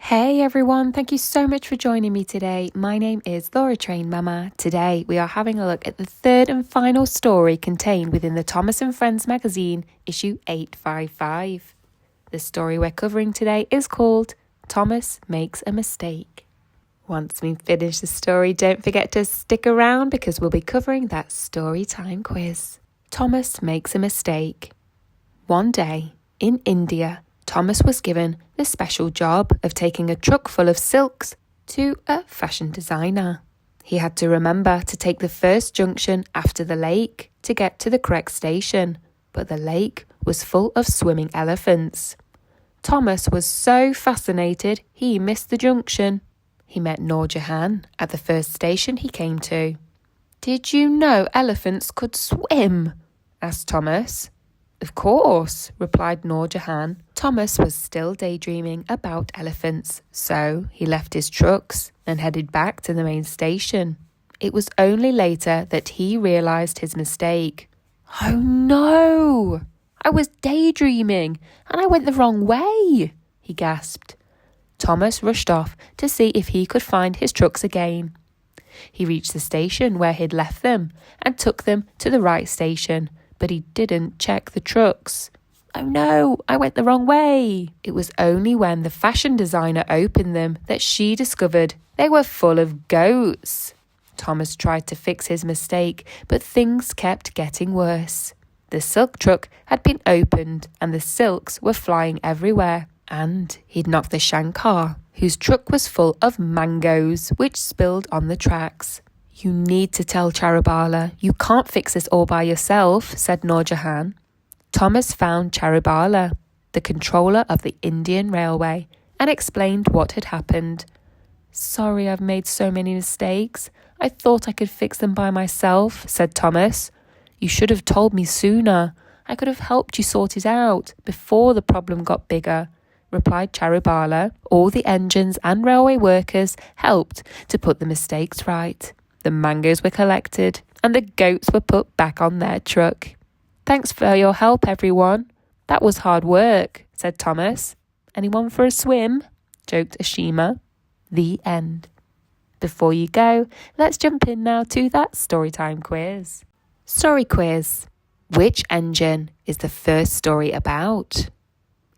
Hey everyone, thank you so much for joining me today. My name is Laura Train Mama. Today we are having a look at the third and final story contained within the Thomas and Friends magazine, issue 855. The story we're covering today is called Thomas Makes a Mistake. Once we finish the story, don't forget to stick around because we'll be covering that story time quiz. Thomas Makes a Mistake. One day, in India, Thomas was given the special job of taking a truck full of silks to a fashion designer. He had to remember to take the first junction after the lake to get to the correct station, but the lake was full of swimming elephants. Thomas was so fascinated he missed the junction. He met Noor Jahan at the first station he came to. "Did you know elephants could swim?" asked Thomas. "Of course," replied Noor Jahan. Thomas was still daydreaming about elephants, so he left his trucks and headed back to the main station. It was only later that he realised his mistake. "Oh no! I was daydreaming and I went the wrong way," he gasped. Thomas rushed off to see if he could find his trucks again. He reached the station where he'd left them and took them to the right station, but he didn't check the trucks. "Oh no, I went the wrong way." It was only when the fashion designer opened them that she discovered they were full of goats. Thomas tried to fix his mistake, but things kept getting worse. The silk truck had been opened and the silks were flying everywhere. And he'd knocked the Shankar, whose truck was full of mangoes, which spilled on the tracks. "You need to tell Charubala. You can't fix this all by yourself," said Noor Jahan. Thomas found Charubala, the controller of the Indian Railway, and explained what had happened. "Sorry I've made so many mistakes. I thought I could fix them by myself," said Thomas. "You should have told me sooner. I could have helped you sort it out before the problem got bigger," replied Charubala. All the engines and railway workers helped to put the mistakes right. The mangoes were collected and the goats were put back on their truck. "Thanks for your help, everyone. That was hard work," said Thomas. "Anyone for a swim?" joked Ashima. The end. Before you go, let's jump in now to that storytime quiz. Story quiz. Which engine is the first story about?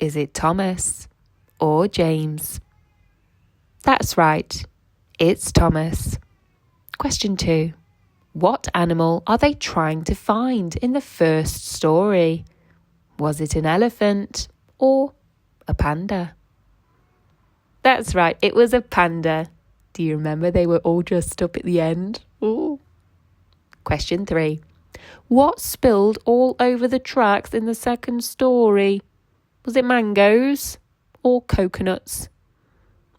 Is it Thomas or James? That's right. It's Thomas. Question 2. What animal are they trying to find in the first story? Was it an elephant or a panda? That's right, it was a panda. Do you remember they were all dressed up at the end? Ooh. Question 3. What spilled all over the tracks in the second story? Was it mangoes or coconuts?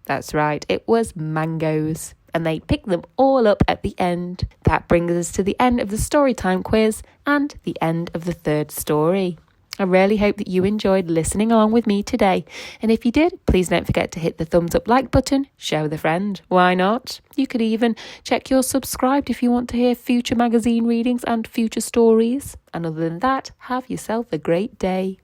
That's right, it was mangoes. And they picked them all up at the end. That brings us to the end of the storytime quiz and the end of the third story. I really hope that you enjoyed listening along with me today. And if you did, please don't forget to hit the thumbs up like button, share with a friend. Why not? You could even check you're subscribed if you want to hear future magazine readings and future stories. And other than that, have yourself a great day.